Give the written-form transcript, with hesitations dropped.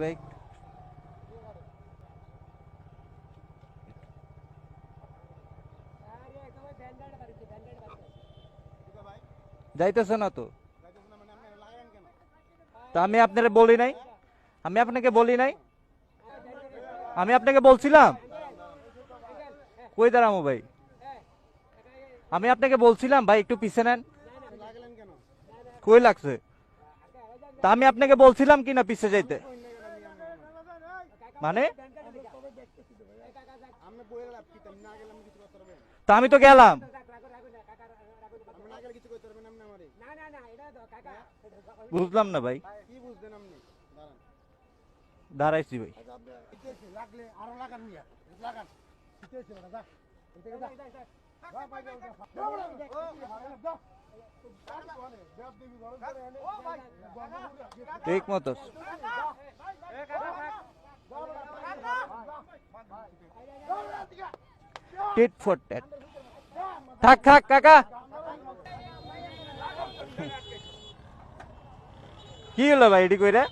ভাই যাইতেছে না তো। তা আমি আপনাকে বলি নাই, আমি আপনাকে বলি নাই, আমি আপনাকে বলছিলাম কই দাঁড়ামো ভাই, আমি আপনাকে বলছিলাম ভাই একটু পিছে নেন। কই লাগছে? তা আমি আপনাকে বলছিলাম কি না পিছে যাইতে, মানে তা আমি তো গেলাম। বুঝলাম না ভাই, দাঁড়াইছি ভাই। ঠিক মতো টিট ফর ট্যাট। থাক থাক কাকা, কি হলো ভাই এটি কইরা?